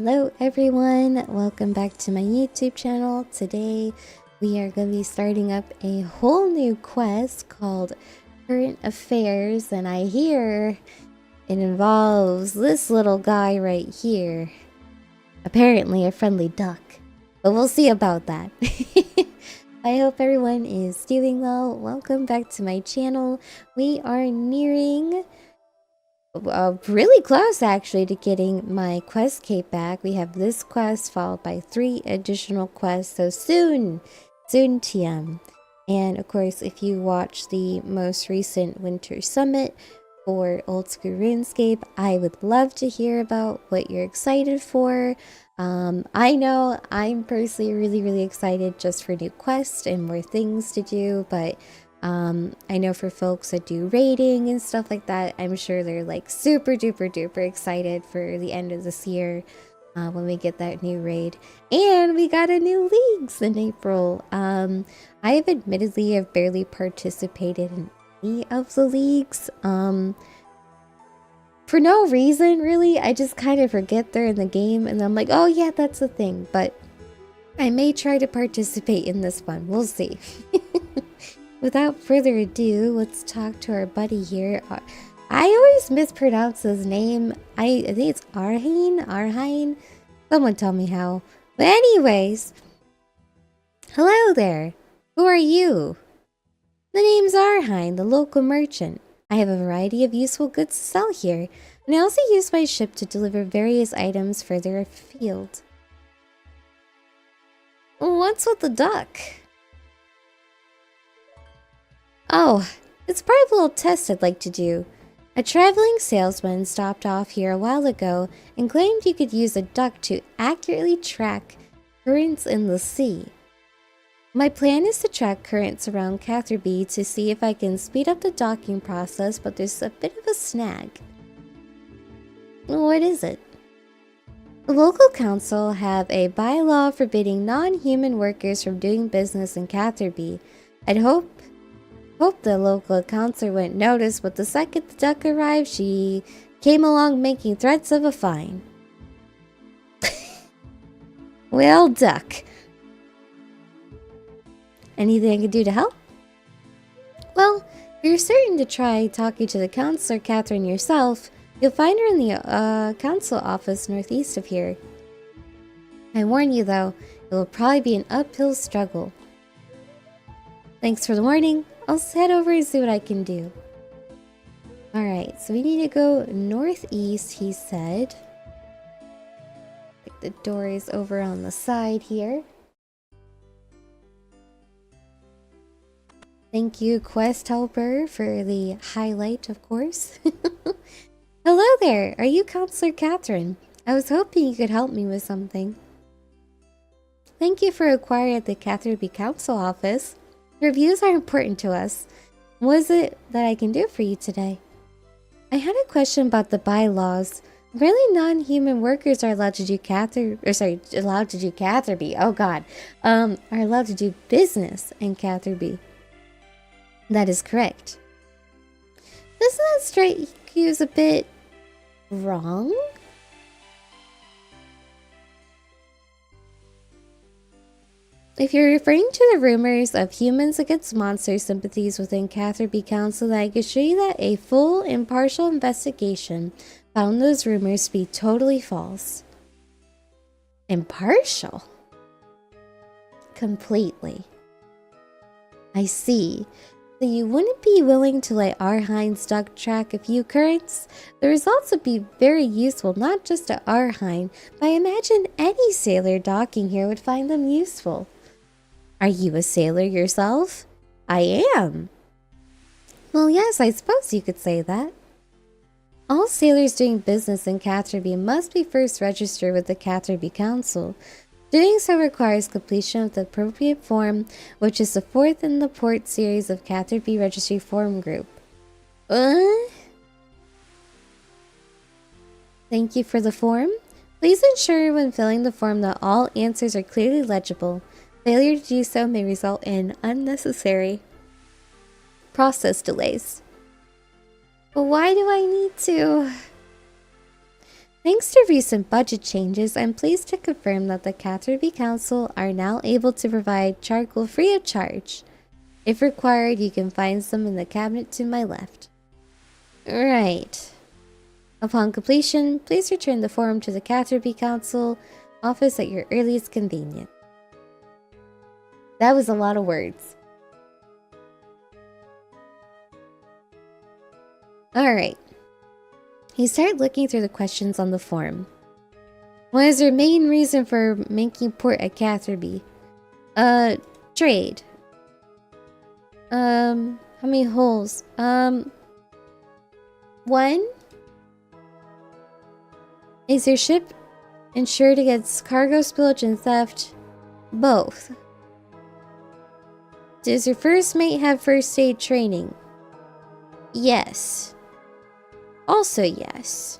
Hello everyone, welcome back to my YouTube channel. Today we are going to be starting up a whole new quest called Current Affairs, and I hear it involves this little guy right here. Apparently a friendly duck, but we'll see about that. I hope everyone is doing well. Welcome back to my channel. We are nearing really close actually to getting my quest cape back. We have this quest followed by 3 additional quests, so soon TM. And of course, if you watch the most recent winter summit for old school RuneScape, I would love to hear about what you're excited for. I know I'm personally really excited just for new quests and more things to do, but I know for folks that do raiding and stuff like that, I'm sure they're like super duper excited for the end of this year when we get that new raid. And we got a new leagues in April. I have admittedly have barely participated in any of the leagues. For no reason really. I just kind of forget they're in the game and I'm like, oh yeah, that's the thing. But I may try to participate in this one. We'll see. Without further ado, let's talk to our buddy here. I always mispronounce his name. I think it's Arhine. Someone tell me how. But anyways, hello there. Who are you? The name's Arhine, the local merchant. I have a variety of useful goods to sell here, and I also use my ship to deliver various items further afield. What's with the duck? Oh, it's part of a little test I'd like to do. A traveling salesman stopped off here a while ago and claimed you could use a duck to accurately track currents in the sea. My plan is to track currents around Catherby to see if I can speed up the docking process, but there's a bit of a snag. What is it? The local council have a bylaw forbidding non-human workers from doing business in Catherby. I'd hope the local council wouldn't notice, but the second the duck arrived, she came along making threats of a fine. Well, duck. Anything I can do to help? Well, if you're certain to try talking to the councillor, Catherine, yourself, you'll find her in the council office northeast of here. I warn you though, it will probably be an uphill struggle. Thanks for the warning. I'll head over and see what I can do. Alright, so we need to go northeast, he said. The door is over on the side here. Thank you, quest helper, for the highlight, of course. Hello there! Are you Counselor Catherine? I was hoping you could help me with something. Thank you for inquiring at the Catherby Council office. Reviews are important to us. What is it that I can do for you today? I had a question about the bylaws. Really, non-human workers are allowed to do Catherby. Oh god. Are allowed to do business in Catherby. That is correct. Doesn't that strike you as a bit wrong? If you're referring to the rumors of humans against monsters sympathies within Catherby Council, then I can show you that a full, impartial investigation found those rumors to be totally false. Impartial? Completely. I see. So you wouldn't be willing to let Arhine's duck track a few currents? The results would be very useful, not just to Arhine, but I imagine any sailor docking here would find them useful. Are you a sailor yourself? I am. Well, yes, I suppose you could say that. All sailors doing business in Catherby must be first registered with the Catherby Council. Doing so requires completion of the appropriate form, which is the 4th in the port series of Catherby Registry Form Group. Thank you for the form. Please ensure when filling the form that all answers are clearly legible. Failure to do so may result in unnecessary process delays. But why do I need to? Thanks to recent budget changes, I'm pleased to confirm that the Catherby Council are now able to provide charcoal free of charge. If required, you can find some in the cabinet to my left. Right. Upon completion, please return the form to the Catherby Council office at your earliest convenience. That was a lot of words. Alright. He started looking through the questions on the form. What is your main reason for making port at Catherby? Trade. How many holes? One? Is your ship insured against cargo spillage and theft? Both. Does your first mate have first aid training? Yes. Also yes.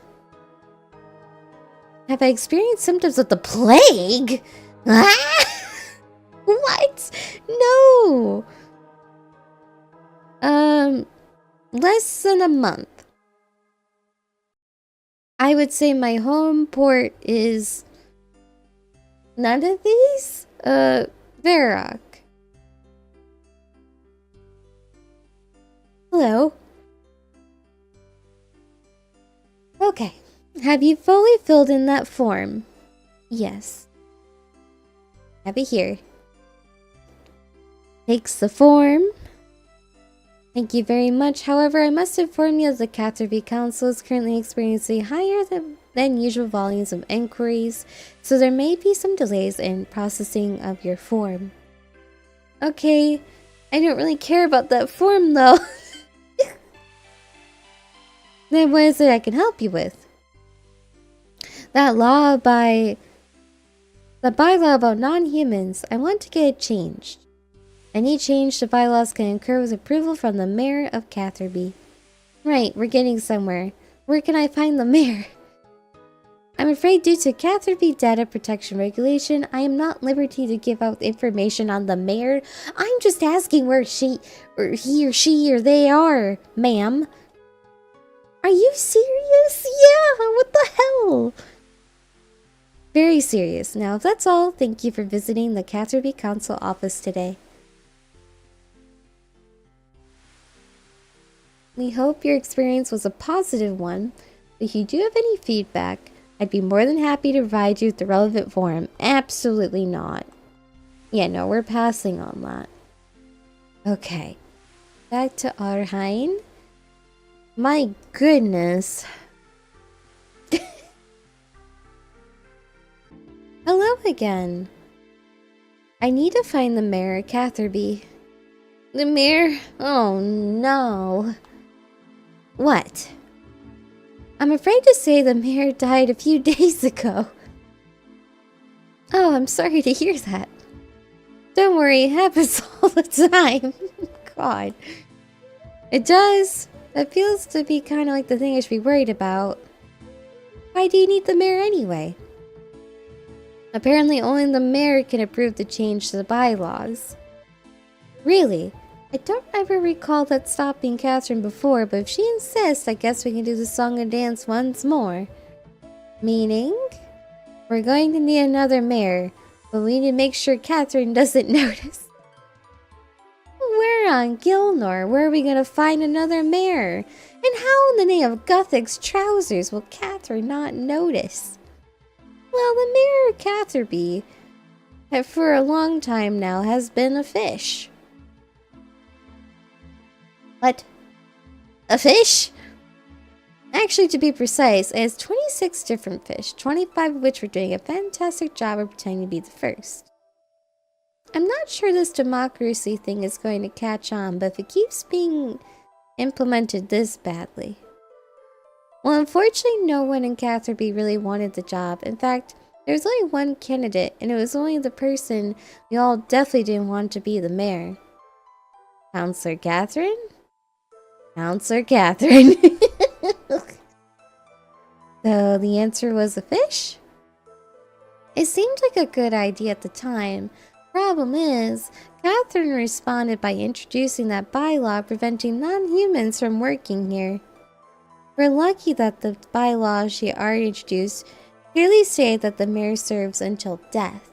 Have I experienced symptoms of the plague? Ah! What? No. Less than a month. I would say my home port is none of these? Varrock. Hello. Okay. Have you fully filled in that form? Yes. Have it here. Takes the form. Thank you very much. However, I must inform you that the Catherby Council is currently experiencing higher than usual volumes of inquiries, so there may be some delays in processing of your form. Okay, I don't really care about that form though. Then what is it I can help you with? That bylaw about non-humans, I want to get it changed. Any change to bylaws can occur with approval from the mayor of Catherby. Right, we're getting somewhere. Where can I find the mayor? I'm afraid due to Catherby data protection regulation, I am not at liberty to give out information on the mayor. I'm just asking where he or she they are, ma'am. Are you serious? Yeah, what the hell? Very serious. Now, if that's all, thank you for visiting the Catherby Council office today. We hope your experience was a positive one. If you do have any feedback, I'd be more than happy to provide you with the relevant forum. Absolutely not. Yeah, no, we're passing on that. Okay. Back to Arhein. My goodness. Hello again. I need to find the mayor of Catherby. The mayor? Oh no. What? I'm afraid to say the mayor died a few days ago. Oh, I'm sorry to hear that. Don't worry, it happens all the time. God. It does. That feels to be kind of like the thing I should be worried about. Why do you need the mayor anyway? Apparently only the mayor can approve the change to the bylaws. Really? I don't ever recall that stopping Catherine before, but if she insists, I guess we can do the song and dance once more. Meaning? We're going to need another mayor, but we need to make sure Catherine doesn't notice. We're on Gilnor. Where are we going to find another mayor? And how in the name of Gothic's trousers will Catherine not notice? Well, the mayor of Catherby, for a long time now, has been a fish. What? A fish? Actually, to be precise, it has 26 different fish, 25 of which were doing a fantastic job of pretending to be the first. I'm not sure this democracy thing is going to catch on, but if it keeps being implemented this badly. Well, unfortunately, no one in Catherby really wanted the job. In fact, there was only one candidate, and it was only the person we all definitely didn't want to be the mayor. Counselor Catherine? Counselor Catherine. So the answer was a fish? It seemed like a good idea at the time. Problem is, Catherine responded by introducing that bylaw preventing non-humans from working here. We're lucky that the bylaws she already introduced clearly state that the mayor serves until death.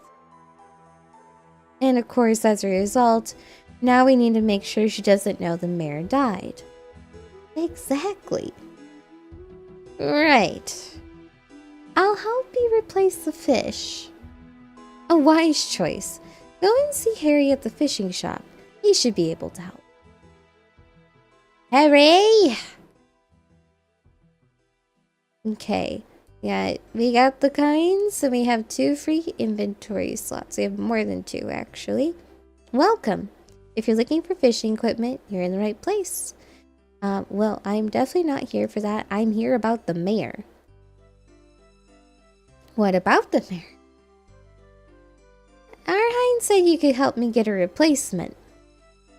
And of course, as a result, now we need to make sure she doesn't know the mayor died. Exactly. Right. I'll help you replace the fish. A wise choice. Go and see Harry at the fishing shop. He should be able to help. Harry! Okay. Yeah, we got the coins, and we have 2 free inventory slots. We have more than 2, actually. Welcome. If you're looking for fishing equipment, you're in the right place. Well, I'm definitely not here for that. I'm here about the mayor. What about the mayor? Arhine said you could help me get a replacement.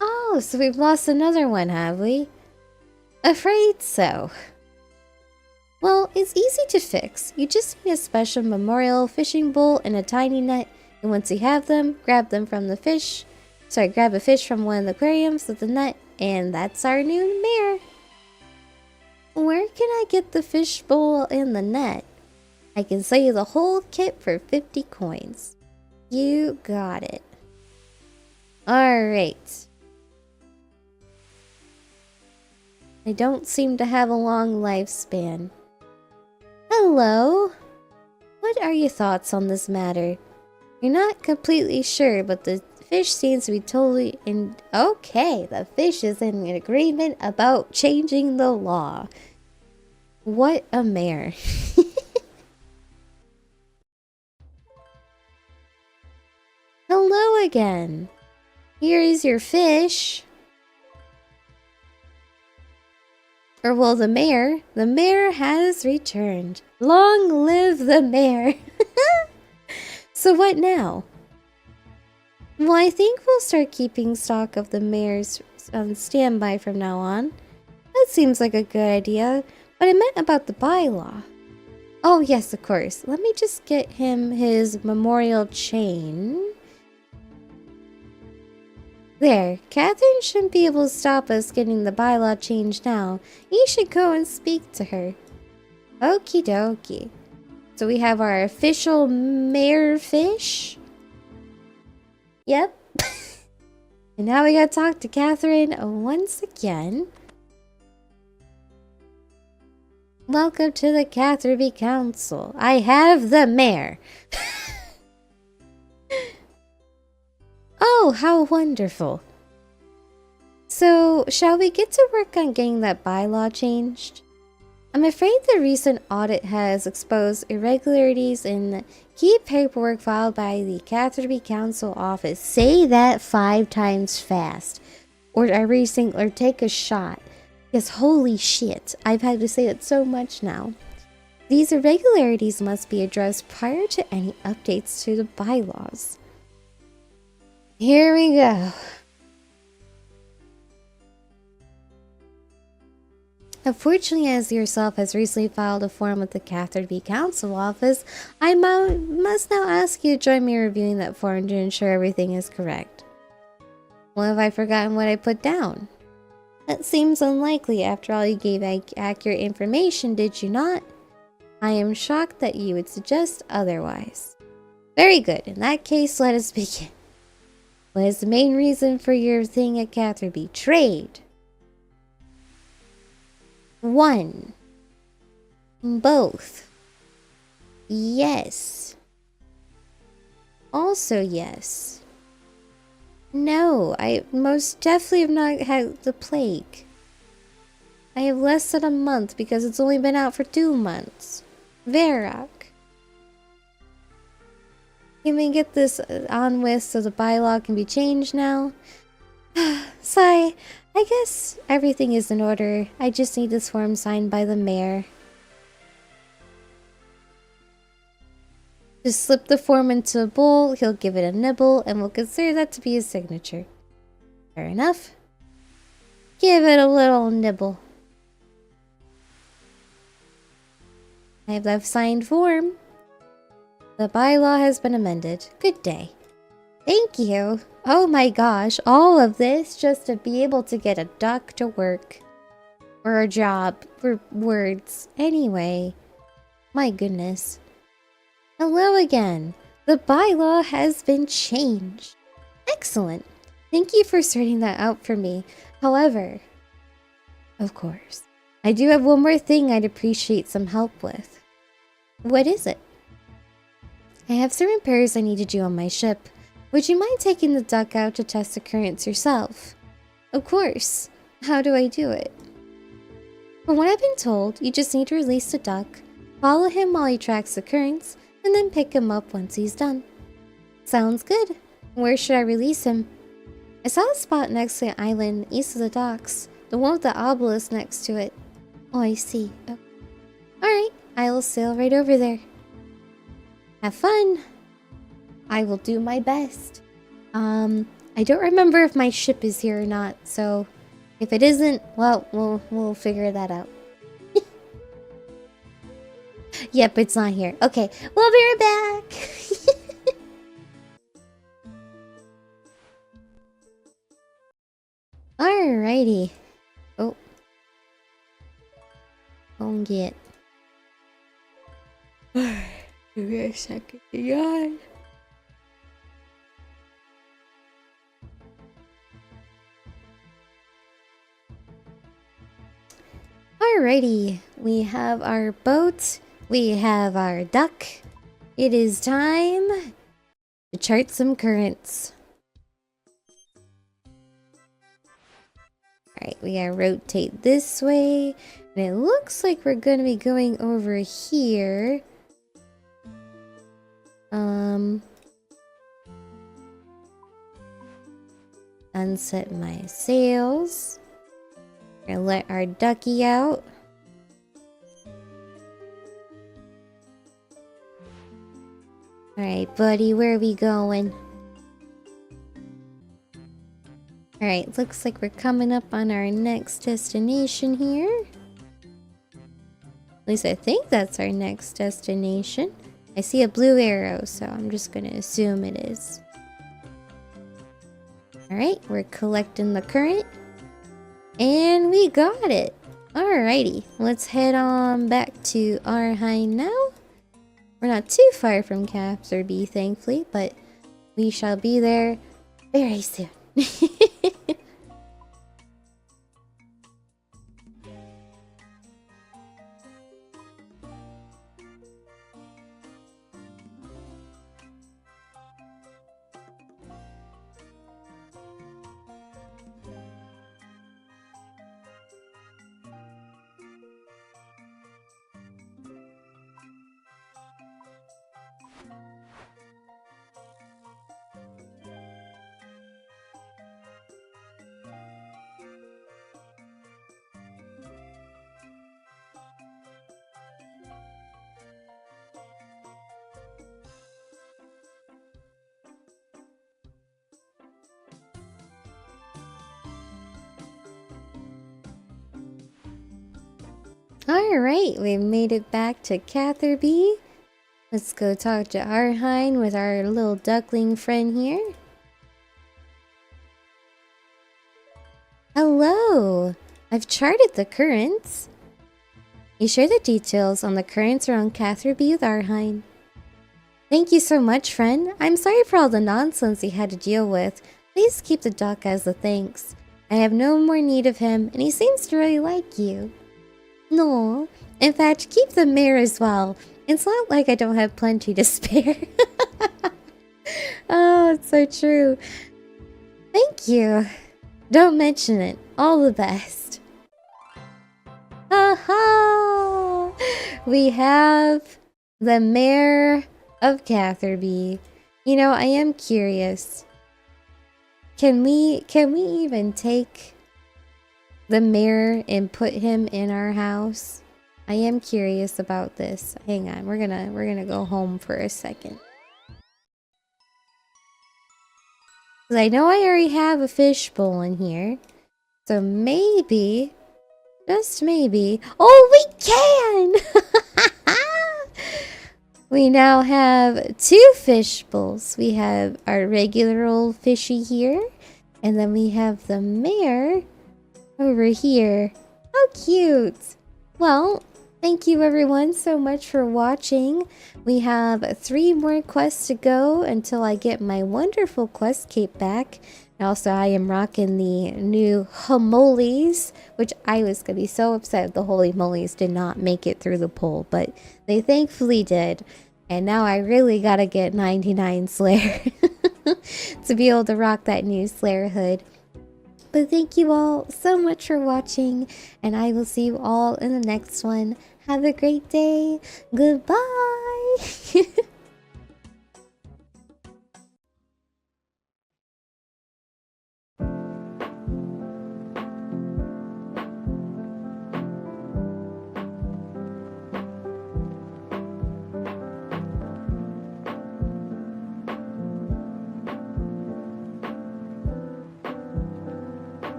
Oh, so we've lost another one, have we? Afraid so. Well, it's easy to fix. You just need a special memorial fishing bowl and a tiny net, and once you have them, grab a fish from one of the aquariums with the net, and that's our new mayor. Where can I get the fish bowl and the net? I can sell you the whole kit for 50 coins. You got it. Alright. I don't seem to have a long lifespan. Hello? What are your thoughts on this matter? You're not completely sure, but the fish seems to be totally in... Okay, the fish is in an agreement about changing the law. What a mayor. Hello again. Here is your fish. Or well, the mayor has returned. Long live the mayor. So what now? Well, I think we'll start keeping stock of the mayor's on standby from now on. That seems like a good idea, but I meant about the bylaw. Oh yes, of course. Let me just get him his memorial chain. There, Catherine shouldn't be able to stop us getting the bylaw changed now. You should go and speak to her. Okie dokie. So we have our official mayor fish. Yep. And now we gotta talk to Catherine once again. Welcome to the Catherby Council. I have the mayor. Oh, how wonderful. So, shall we get to work on getting that bylaw changed? I'm afraid the recent audit has exposed irregularities in key paperwork filed by the Catherby Council office. Say that 5 times fast. Or take a shot. Because holy shit, I've had to say it so much now. These irregularities must be addressed prior to any updates to the bylaws. Here we go. Unfortunately, as yourself has recently filed a form with the Catherby Council office, I must now ask you to join me in reviewing that form to ensure everything is correct. Well, have I forgotten what I put down? That seems unlikely. After all, you gave accurate information, did you not? I am shocked that you would suggest otherwise. Very good. In that case, let us begin. What is the main reason for your thing at Catherby? Trade. 1. Both. Yes. Also yes. No, I most definitely have not had the plague. I have less than a month because it's only been out for 2 months. Verak. Can we get this on with so the bylaw can be changed now? Sigh. I guess everything is in order. I just need this form signed by the mayor. Just slip the form into a bowl, he'll give it a nibble, and we'll consider that to be his signature. Fair enough. Give it a little nibble. I have that signed form. The bylaw has been amended. Good day. Thank you. Oh my gosh, all of this just to be able to get a duck to work. or a job for words. Anyway, my goodness. Hello again. The bylaw has been changed. Excellent. Thank you for sorting that out for me. However, of course, I do have one more thing I'd appreciate some help with. What is it? I have some repairs I need to do on my ship. Would you mind taking the duck out to test the currents yourself? Of course. How do I do it? From what I've been told, you just need to release the duck, follow him while he tracks the currents, and then pick him up once he's done. Sounds good. Where should I release him? I saw a spot next to the island east of the docks, the one with the obelisk next to it. Oh, I see. Oh. Alright, I will sail right over there. Have fun. I will do my best. I don't remember if my ship is here or not, so if it isn't, well, we'll figure that out. Yep, it's not here. Okay, we'll be right back. Alrighty. Oh. Don't get. Give me a second to yawn. Alrighty, we have our boat, we have our duck. It is time to chart some currents. Alright, we gotta rotate this way, and it looks like we're gonna be going over here. Unset my sails. Gonna let our ducky out. Alright, buddy, where are we going? Alright, looks like we're coming up on our next destination here. At least I think that's our next destination. I see a blue arrow, so I'm just gonna assume it is. Alright, we're collecting the current. And we got it! Alrighty, let's head on back to Arheim now. We're not too far from Catherby, thankfully, but we shall be there very soon. Alright, we made it back to Catherby. Let's go talk to Arheim with our little duckling friend here. Hello! I've charted the currents. You share the details on the currents around Catherby with Arheim. Thank you so much, friend. I'm sorry for all the nonsense you had to deal with. Please keep the duck as a thanks. I have no more need of him, and he seems to really like you. No, in fact, keep the mare as well. It's not like I don't have plenty to spare. Oh, it's so true. Thank you. Don't mention it. All the best. Aha! We have the Mayor of Catherby. You know, I am curious. Can we even take the mayor and put him in our house? I am curious about this. Hang on, we're gonna go home for a second. 'Cause I know I already have a fishbowl in here. So maybe, just maybe, oh, we can! We now have 2 fish bowls. We have our regular old fishy here, and then we have the mayor over here. How cute. Well, thank you everyone so much for watching. We have 3 more quests to go until I get my wonderful quest cape back. And also, I am rocking the new homolies, which I was going to be so upset if the holy molies did not make it through the poll, but they thankfully did. And now I really got to get 99 Slayer to be able to rock that new Slayer hood. But thank you all so much for watching, and I will see you all in the next one. Have a great day. Goodbye.